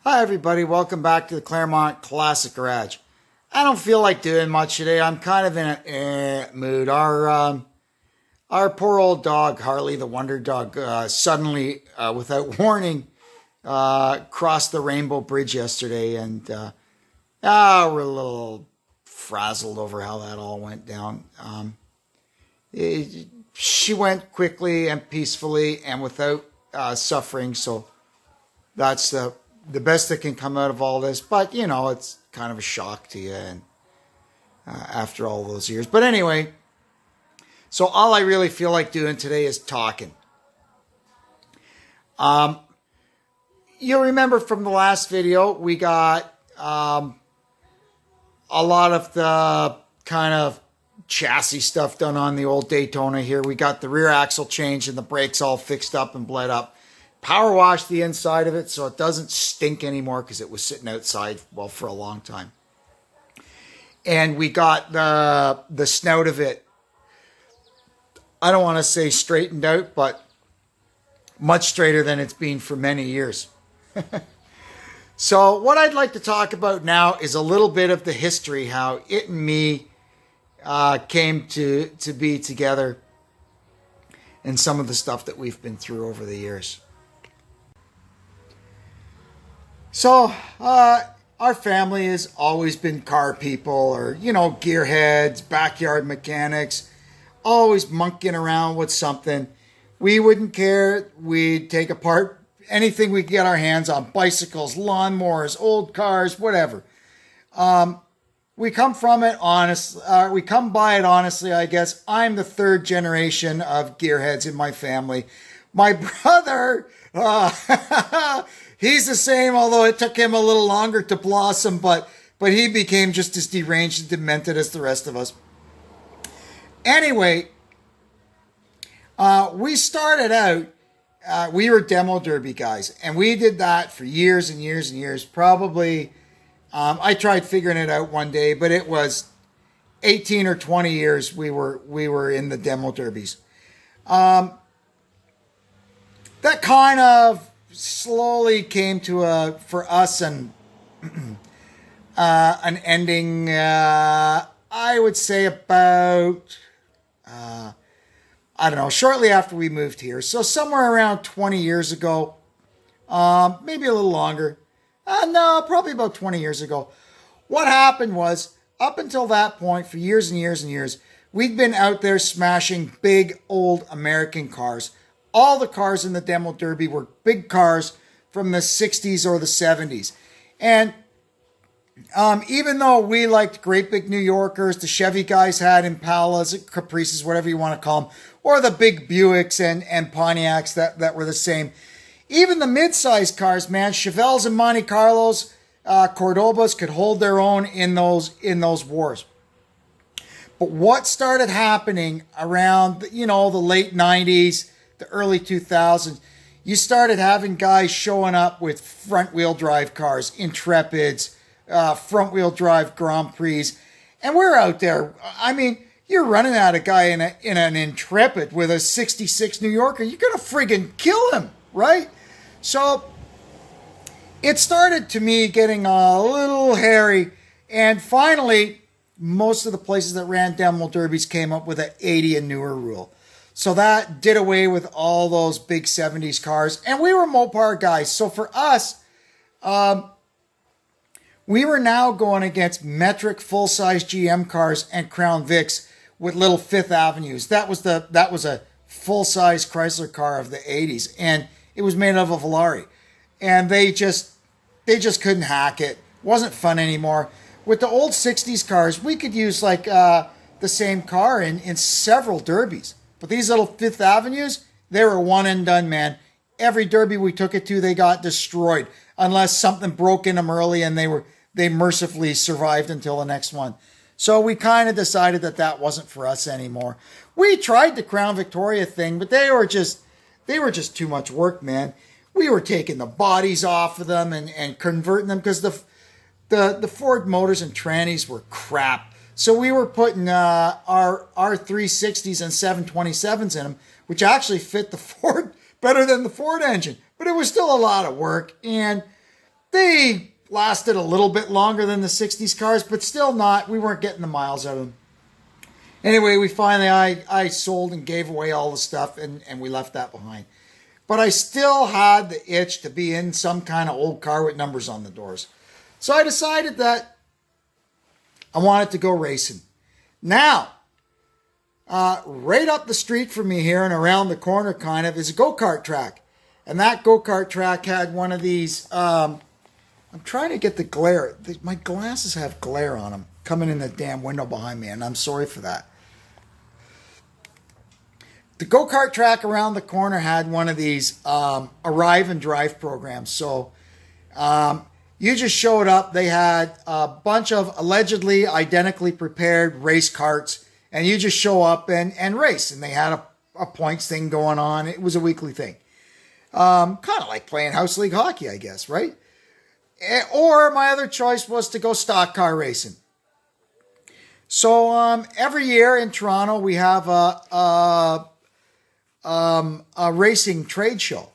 Hi everybody, welcome back to the Claremont Classic Garage. I don't feel like doing much today. I'm kind of in a mood. Our poor old dog, Harley the Wonder Dog, suddenly, without warning, crossed the Rainbow Bridge yesterday, and we're a little frazzled over how that all went down. She went quickly and peacefully and without suffering, so that's the best that can come out of all this. But, you know, it's kind of a shock to you and after all those years. But anyway, so all I really feel like doing today is talking. You'll remember from the last video, we got a lot of the kind of chassis stuff done on the old Daytona here. We got the rear axle changed and the brakes all fixed up and bled up. Power washed the inside of it so it doesn't stink anymore because it was sitting outside, well, for a long time. And we got the snout of it, I don't want to say straightened out, but much straighter than it's been for many years. So what I'd like to talk about now is a little bit of the history, how it and me came to be together, and some of the stuff that we've been through over the years. So, our family has always been car people, or, you know, gearheads, backyard mechanics, always monkeying around with something. We wouldn't care. We'd take apart anything we could get our hands on: bicycles, lawnmowers, old cars, whatever. We come from it honest. We come by it honestly, I guess. I'm the third generation of gearheads in my family. My brother, he's the same, although it took him a little longer to blossom, but he became just as deranged and demented as the rest of us. Anyway, we started out, we were demo derby guys, and we did that for years and years and years. Probably, I tried figuring it out one day, but it was 18 or 20 years we were in the demo derbies. That kind of slowly came to for us an ending, I would say about, I don't know, shortly after we moved here. So somewhere around 20 years ago, maybe a little longer. No, probably about 20 years ago. What happened was, up until that point, for years and years and years, we'd been out there smashing big old American cars. All the cars in the demo derby were big cars from the 60s or the 70s. And even though we liked great big New Yorkers, the Chevy guys had Impalas, Caprices, whatever you want to call them, or the big Buicks and Pontiacs that were the same. Even the mid-sized cars, man, Chevelles and Monte Carlos, Cordobas could hold their own in those wars. But what started happening around, you know, the late 90s, the early 2000s, you started having guys showing up with front-wheel drive cars, Intrepids, front-wheel drive Grand Prix, and we're out there. I mean, you're running at a guy in an Intrepid with a 66 New Yorker. You're going to friggin' kill him, right? So it started, to me, getting a little hairy, and finally, most of the places that ran demo derbies came up with an 80 and newer rule. So that did away with all those big 70s cars. And we were Mopar guys. So for us, we were now going against metric full-size GM cars and Crown Vics with little Fifth Avenues. That was a full-size Chrysler car of the 80s. And it was made of a Volare. And they just couldn't hack it. Wasn't fun anymore. With the old 60s cars, we could use like the same car in several derbies. But these little Fifth Avenues, they were one and done, man. Every derby we took it to, they got destroyed. Unless something broke in them early and they mercifully survived until the next one. So we kind of decided that wasn't for us anymore. We tried the Crown Victoria thing, but they were just too much work, man. We were taking the bodies off of them and converting them because the Ford motors and trannies were crap. So we were putting our 360s and 727s in them, which actually fit the Ford better than the Ford engine. But it was still a lot of work. And They lasted a little bit longer than the 60s cars, but still not. We weren't getting the miles out of them. Anyway, we finally, I sold and gave away all the stuff, and we left that behind. But I still had the itch to be in some kind of old car with numbers on the doors. So I decided that I wanted to go racing. Now, right up the street from me here and around the corner kind of is a go-kart track. And that go-kart track had one of these, I'm trying to get the glare. My glasses have glare on them coming in the damn window behind me, and I'm sorry for that. The go-kart track around the corner had one of these arrive and drive programs. So you just showed up. They had a bunch of allegedly identically prepared race carts, and you just show up and race. And they had a points thing going on. It was a weekly thing. Kind of like playing house league hockey, I guess, right? Or my other choice was to go stock car racing. So every year in Toronto, we have a racing trade show.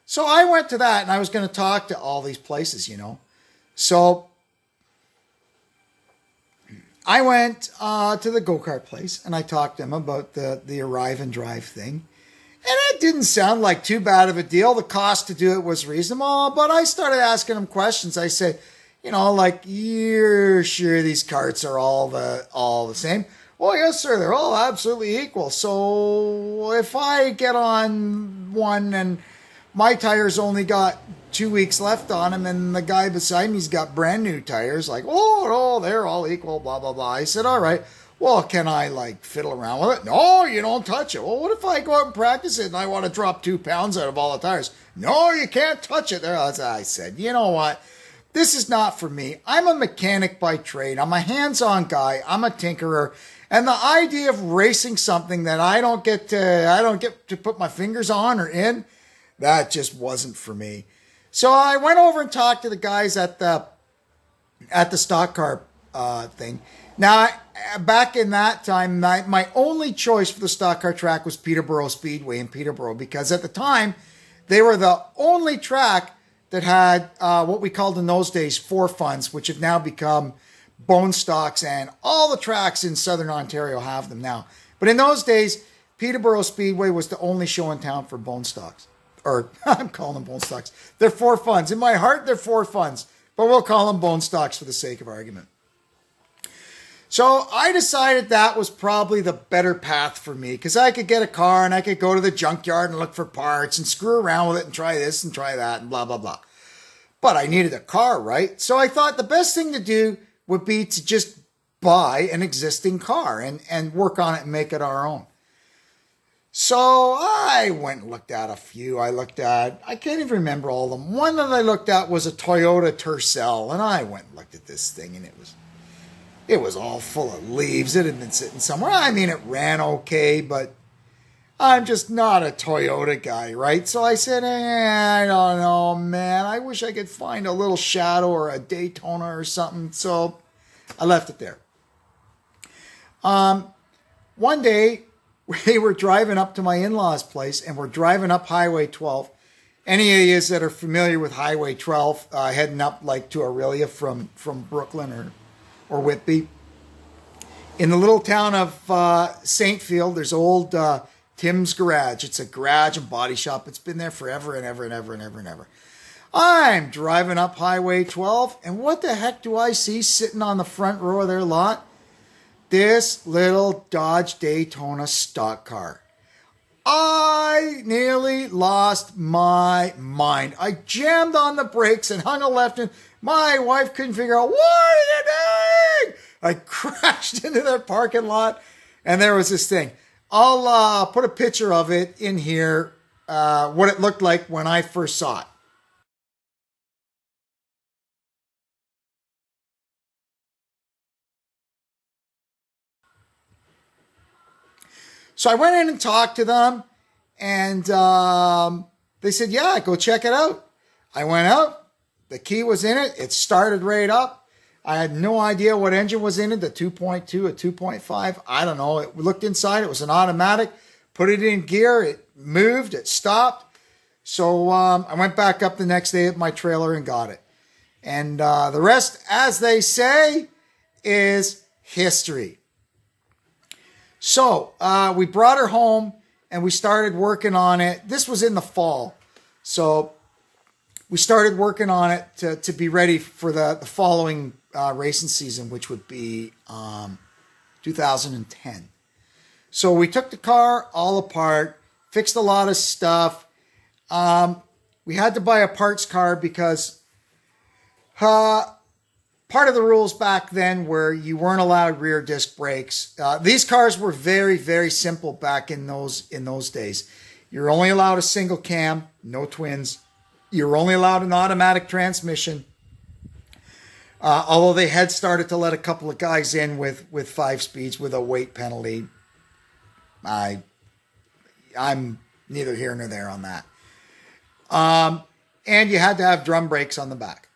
So I went to that, and I was going to talk to all these places, you know. So I went to the go-kart place, and I talked to them about the arrive and drive thing. And it didn't sound like too bad of a deal. The cost to do it was reasonable, but I started asking them questions. I said, you know, like, you're sure these carts are all the same? Well, yes, sir. They're all absolutely equal. So if I get on one and my tires only got 2 weeks left on them, and the guy beside me's got brand new tires, like, oh, no, they're all equal, blah, blah, blah. I said, all right. Well, can I, like, fiddle around with it? No, you don't touch it. Well, what if I go out and practice it and I want to drop 2 pounds out of all the tires? No, you can't touch it. There, as I said, you know what? This is not for me. I'm a mechanic by trade. I'm a hands-on guy. I'm a tinkerer. And the idea of racing something that I don't get to put my fingers on or in, that just wasn't for me. So I went over and talked to the guys at the stock car thing. Now, back in that time, my only choice for the stock car track was Peterborough Speedway in Peterborough, because at the time, they were the only track that had what we called in those days 4 funds, which have now become bone stocks, and all the tracks in southern Ontario have them now. But in those days, Peterborough Speedway was the only show in town for bone stocks. Or, I'm calling them bone stocks. They're 4 funds. In my heart, they're 4 funds. But we'll call them bone stocks for the sake of argument. So I decided that was probably the better path for me, because I could get a car and I could go to the junkyard and look for parts and screw around with it and try this and try that and blah, blah, blah. But I needed a car, right? So I thought the best thing to do would be to just buy an existing car and work on it and make it our own. So I went and looked at a few. I can't even remember all of them. One that I looked at was a Toyota Tercel, and I went and looked at this thing, and it was all full of leaves. It had been sitting somewhere. I mean, it ran okay, but I'm just not a Toyota guy, right? So I said, I don't know, man. I wish I could find a little Shadow or a Daytona or something. So I left it there. One day, we were driving up to my in-laws' place, and we're driving up Highway 12. Any of you that are familiar with Highway 12, heading up like to Aurelia from Brooklyn or Whitby. In the little town of Saintfield, there's old Tim's Garage. It's a garage and body shop. It's been there forever and ever and ever and ever and ever. I'm driving up Highway 12, and what the heck do I see sitting on the front row of their lot? This little Dodge Daytona stock car. I nearly lost my mind. I jammed on the brakes and hung a left, and my wife couldn't figure out, what are you doing? I crashed into their parking lot, and there was this thing. I'll put a picture of it in here, what it looked like when I first saw it. So I went in and talked to them, and they said, yeah, go check it out. I went out. The key was in it. It started right up. I had no idea what engine was in it, the 2.2, a 2.5. I don't know. It looked inside. It was an automatic. Put it in gear. It moved. It stopped. So I went back up the next day at my trailer and got it. And the rest, as they say, is history. So we brought her home and we started working on it. This was in the fall. So we started working on it to be ready for the following racing season, which would be 2010. So we took the car all apart, fixed a lot of stuff. We had to buy a parts car because part of the rules back then were you weren't allowed rear disc brakes. These cars were very, very simple back in those days. You're only allowed a single cam, no twins. You're only allowed an automatic transmission. Although they had started to let a couple of guys in with 5 speeds with a weight penalty. I'm neither here nor there on that. And you had to have drum brakes on the back.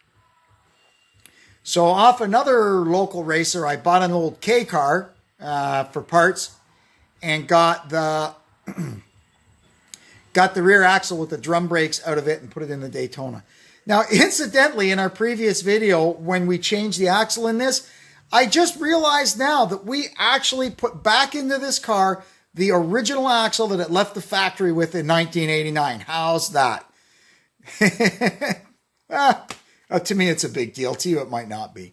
So off another local racer, I bought an old K car for parts and got the rear axle with the drum brakes out of it and put it in the Daytona. Now, incidentally, in our previous video, when we changed the axle in this, I just realized now that we actually put back into this car the original axle that it left the factory with in 1989. How's that? To me, it's a big deal. To you, it might not be.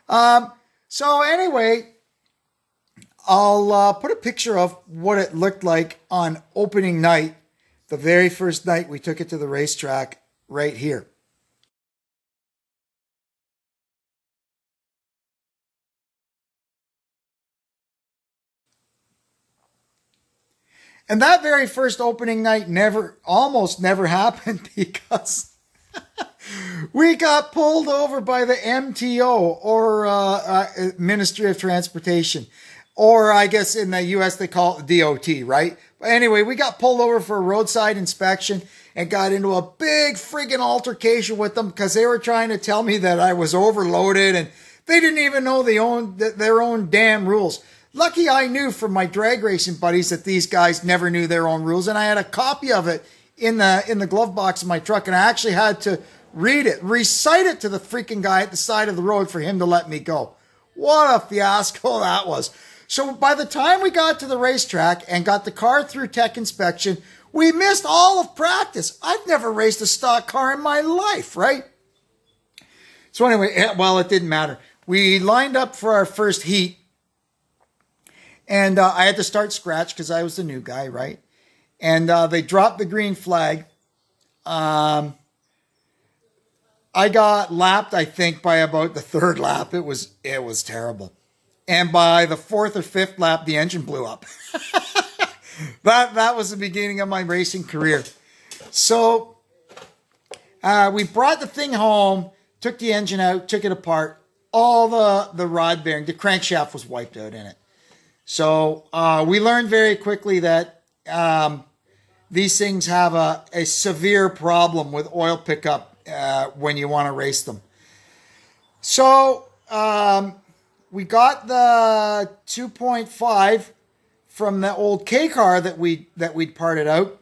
So anyway, I'll put a picture of what it looked like on opening night, the very first night we took it to the racetrack right here. And that very first opening night almost never happened because we got pulled over by the MTO or Ministry of Transportation. Or I guess in the US they call it DOT, right? But anyway, we got pulled over for a roadside inspection and got into a big friggin' altercation with them because they were trying to tell me that I was overloaded and they didn't even know their own damn rules. Lucky I knew from my drag racing buddies that these guys never knew their own rules, and I had a copy of it in the glove box of my truck, and I actually had to recite it to the freaking guy at the side of the road for him to let me go. What a fiasco that was. So by the time we got to the racetrack and got the car through tech inspection, we missed all of practice. I've never raced a stock car in my life, right? So anyway, well, it didn't matter. We lined up for our first heat. And I had to start scratch because I was the new guy, right? And they dropped the green flag. I got lapped, I think, by about the 3rd lap. It was terrible. And by the 4th or 5th lap, the engine blew up. That was the beginning of my racing career. So we brought the thing home, took the engine out, took it apart. All the rod bearing, the crankshaft was wiped out in it. So we learned very quickly that these things have a severe problem with oil pickup when you want to race them. So we got the 2.5 from the old K car that we'd parted out.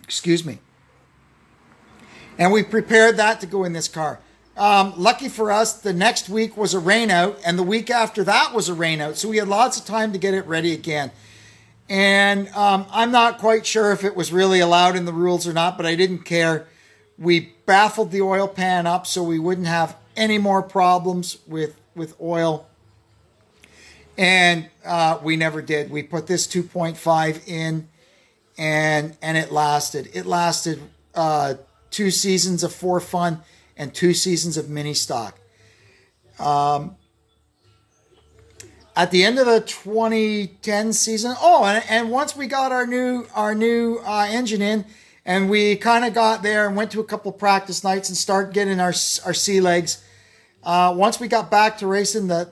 Excuse me. And we prepared that to go in this car. Lucky for us, the next week was a rain out, and the week after that was a rain out. So we had lots of time to get it ready again. And I'm not quite sure if it was really allowed in the rules or not, but I didn't care. We baffled the oil pan up so we wouldn't have any more problems with oil. And we never did. We put this 2.5 in, and it lasted. It lasted 2 seasons of For Fun and 2 seasons of mini stock. At the end of the 2010 season, and once we got our new engine in, and we kind of got there and went to a couple practice nights and started getting our sea legs. Once we got back to racing, the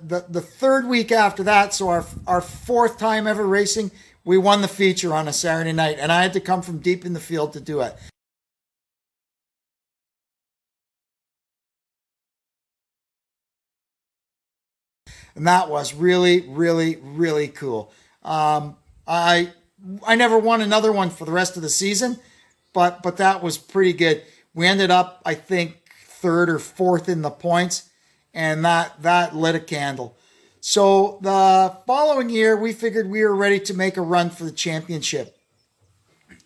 3rd week after that, so our 4th time ever racing, we won the feature on a Saturday night, and I had to come from deep in the field to do it. And that was really, really, really cool. I never won another one for the rest of the season, but that was pretty good. We ended up, I think, third or fourth in the points, and that lit a candle. So the following year, we figured we were ready to make a run for the championship.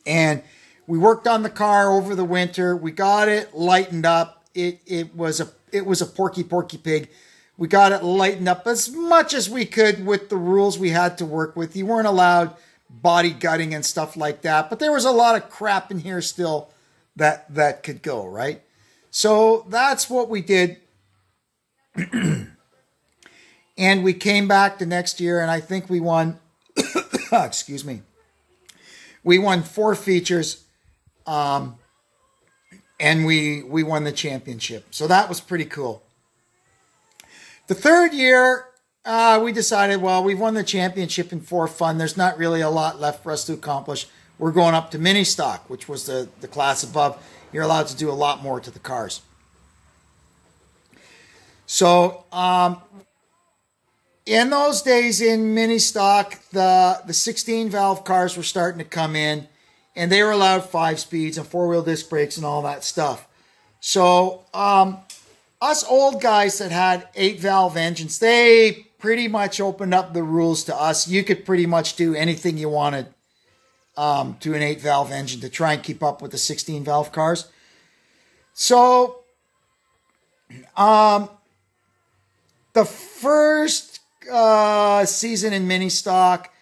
And we worked on the car over the winter. We got it lightened up. It was a porky pig. We got it lightened up as much as we could with the rules we had to work with. You weren't allowed body gutting and stuff like that, but there was a lot of crap in here still that could go, right? So that's what we did. And we came back the next year, and I think we won, excuse me, we won 4 features, and we won the championship. So that was pretty cool. The third year, we decided, well, we've won the championship in for fun. There's not really a lot left for us to accomplish. We're going up to mini stock, which was the class above. You're allowed to do a lot more to the cars. So, in those days in mini stock, the 16 valve cars were starting to come in, and they were allowed 5 speeds and 4-wheel disc brakes and all that stuff. So, us old guys that had 8 valve engines, they pretty much opened up the rules to us. You could pretty much do anything you wanted to an 8 valve engine to try and keep up with the 16 valve cars. So, the first season in mini stock,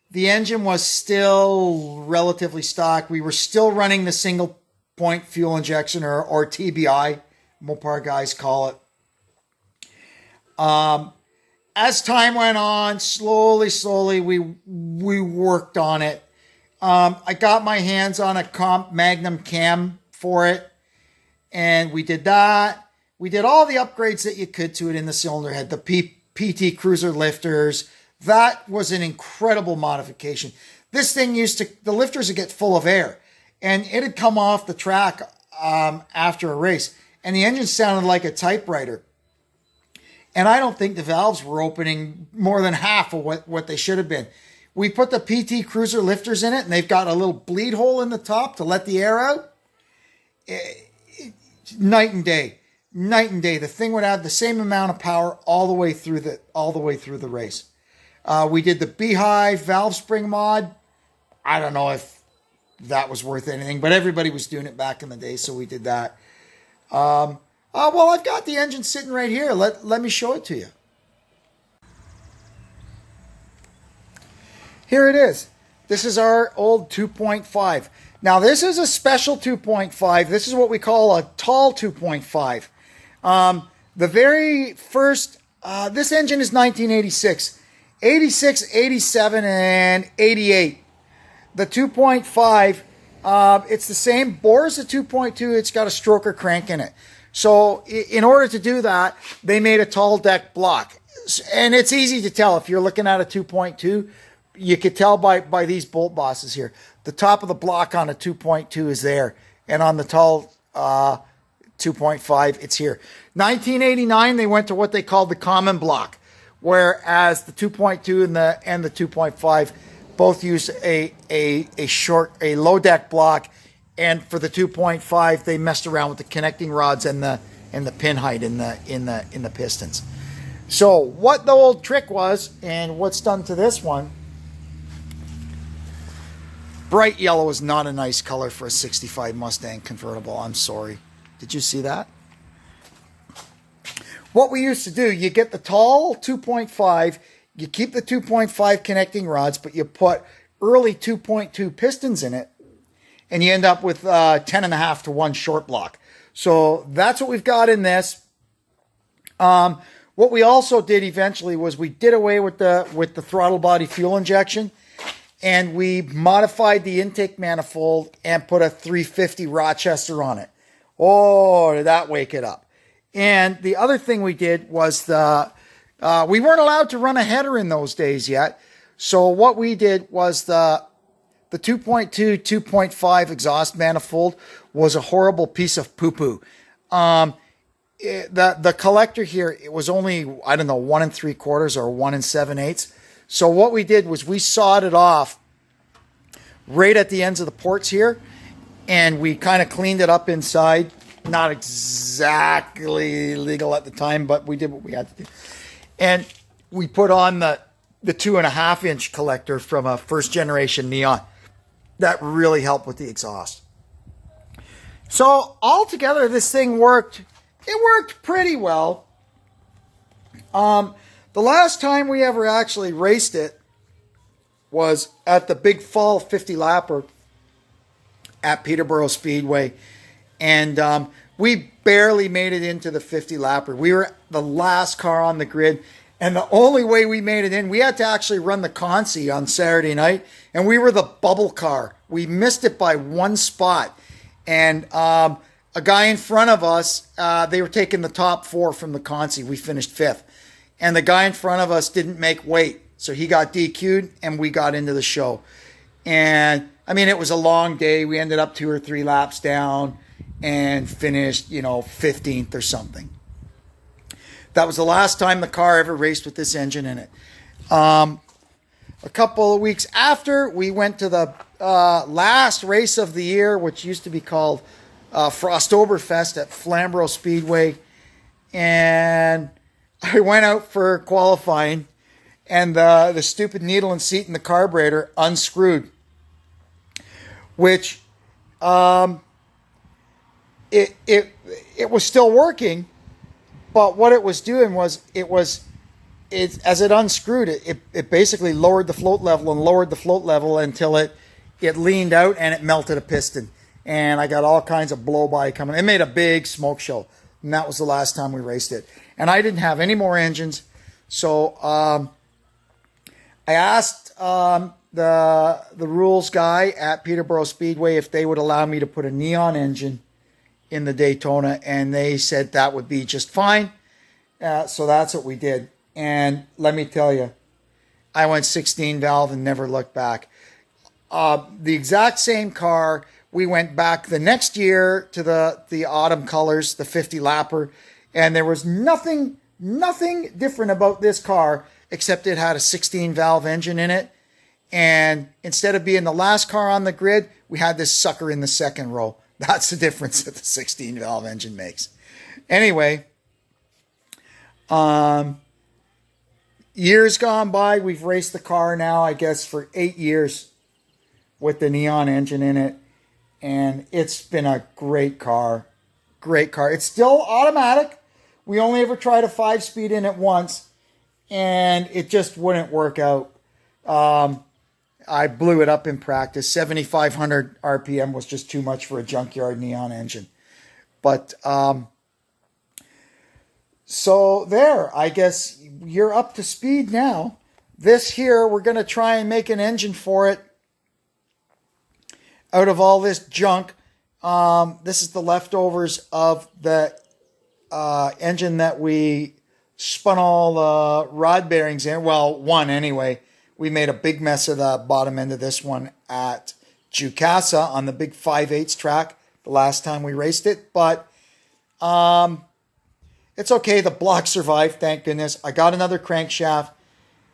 the engine was still relatively stock. We were still running the single point fuel injection or TBI, Mopar guys call it. As time went on, slowly we worked on it. I got my hands on a Comp Magnum cam for it, and we did that. We did all the upgrades that you could to it in the cylinder head, the PT Cruiser lifters. That was an incredible modification. This thing the lifters would get full of air, and it had come off the track after a race, and the engine sounded like a typewriter. And I don't think the valves were opening more than half of what they should have been. We put the PT Cruiser lifters in it, and they've got a little bleed hole in the top to let the air out. Night and day. The thing would have the same amount of power all the way through the race. We did the Beehive valve spring mod. I don't know if that was worth anything, but everybody was doing it back in the day, so we did that. Well, I've got the engine sitting right here. Let me show it to you. Here it is. This is our old 2.5. Now, this is a special 2.5. This is what we call a tall 2.5. The very first, this engine is 1986, 86, 87, and 88. The 2.5, it's the same bore as the 2.2. It's got a stroker crank in it. So in order to do that, they made a tall deck block. And it's easy to tell if you're looking at a 2.2. You could tell by these bolt bosses here. The top of the block on a 2.2 is there. And on the tall 2.5, it's here. 1989, they went to what they called the common block, whereas the 2.2 and the 2.5 both use a low deck block, and for the 2.5, they messed around with the connecting rods and the pin height in the pistons. So what the old trick was, and what's done to this one, bright yellow is not a nice color for a 65 Mustang convertible. I'm sorry. Did you see that? What we used to do, you get the tall 2.5, you keep the 2.5 connecting rods, but you put early 2.2 pistons in it, and you end up with 10.5 to 1 short block. So that's what we've got in this. What we also did eventually was we did away with the throttle body fuel injection, and we modified the intake manifold and put a 350 Rochester on it. Oh, did that wake it up. And the other thing we did was we weren't allowed to run a header in those days yet. So what we did was the 2.2, 2.5 exhaust manifold was a horrible piece of poo-poo. The collector here, it was only, 1 3/4 or 1 7/8. So what we did was we sawed it off right at the ends of the ports here, and we kind of cleaned it up inside Not exactly legal at the time, but we did what we had to do. And we put on the 2.5-inch collector from a first generation Neon. That really helped with the exhaust. So altogether, this thing worked. It worked pretty well. The last time we ever actually raced it was at the Big Fall 50 lapper at Peterborough Speedway. And we barely made it into the 50 lapper. We were the last car on the grid. And the only way we made it in, we had to actually run the Consi on Saturday night. And we were the bubble car. We missed it by one spot. And a guy in front of us, they were taking the top 4 from the Consi. We finished 5th. And the guy in front of us didn't make weight. So he got DQ'd and we got into the show. And I mean, it was a long day. We ended up 2 or 3 laps down and finished, 15th or something. That was the last time the car ever raced with this engine in it. A couple of weeks after, we went to the last race of the year, which used to be called Frostoberfest at Flamborough Speedway. And I went out for qualifying, and the stupid needle and seat in the carburetor unscrewed, which it was still working, but what it was doing was as it unscrewed it basically lowered the float level and lowered the float level until it leaned out and it melted a piston, and I got all kinds of blow by coming. It made a big smoke show, and that was the last time we raced it. And I didn't have any more engines, so I asked the rules guy at Peterborough Speedway if they would allow me to put a Neon engine in the Daytona, and they said that would be just fine. So that's what we did. And let me tell you, I went 16 valve and never looked back. The exact same car, we went back the next year to the autumn colors, the 50 lapper, and there was nothing different about this car except it had a 16 valve engine in it. And instead of being the last car on the grid, we had this sucker in the second row. That's the difference that the 16 valve engine makes. Anyway, years gone by, we've raced the car now, I guess, for 8 years with the Neon engine in it. And it's been a great car. Great car. It's still automatic. We only ever tried a 5-speed in it once, and it just wouldn't work out. I blew it up in practice. 7,500 RPM was just too much for a junkyard Neon engine. But, so there, I guess you're up to speed now. This here, we're going to try and make an engine for it out of all this junk. This is the leftovers of the engine that we spun all the rod bearings in. Well, one anyway. We made a big mess of the bottom end of this one at Jukasa on the big 5/8 track the last time we raced it. But it's okay. The block survived, thank goodness. I got another crankshaft,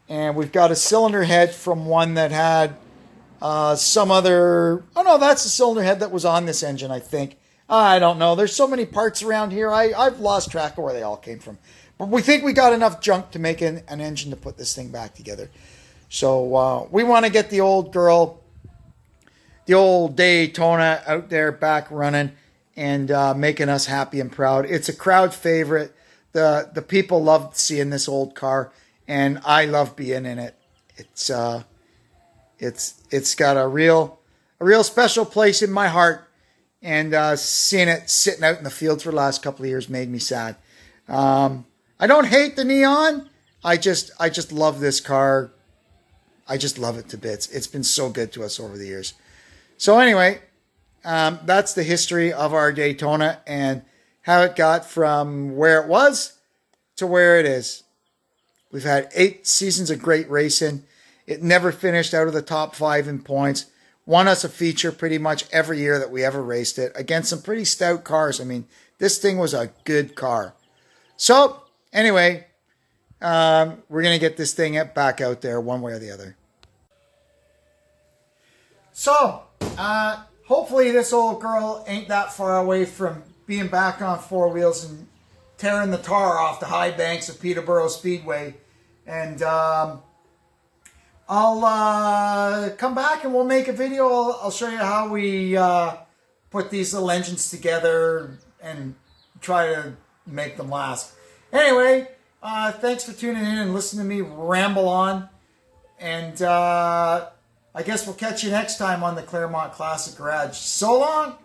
and we've got a cylinder head from one that had some other... Oh, no, that's the cylinder head that was on this engine, I think. I don't know. There's so many parts around here. I've lost track of where they all came from. But we think we got enough junk to make an engine to put this thing back together. So we want to get the old girl, the old Daytona out there back running and making us happy and proud. It's a crowd favorite. The people love seeing this old car, and I love being in it. It's got a real special place in my heart, and seeing it sitting out in the fields for the last couple of years made me sad. I don't hate the Neon. I just love this car. I just love it to bits. It's been so good to us over the years. So anyway, that's the history of our Daytona and how it got from where it was to where it is. We've had 8 seasons of great racing. It never finished out of the top 5 in points. Won us a feature pretty much every year that we ever raced it against some pretty stout cars. I mean, this thing was a good car. So anyway, we're going to get this thing back out there one way or the other. So, hopefully this old girl ain't that far away from being back on four wheels and tearing the tar off the high banks of Peterborough Speedway. And I'll come back and we'll make a video. I'll show you how we put these little engines together and try to make them last. Anyway, thanks for tuning in and listening to me ramble on. And I guess we'll catch you next time on the Claremont Classic Garage. So long!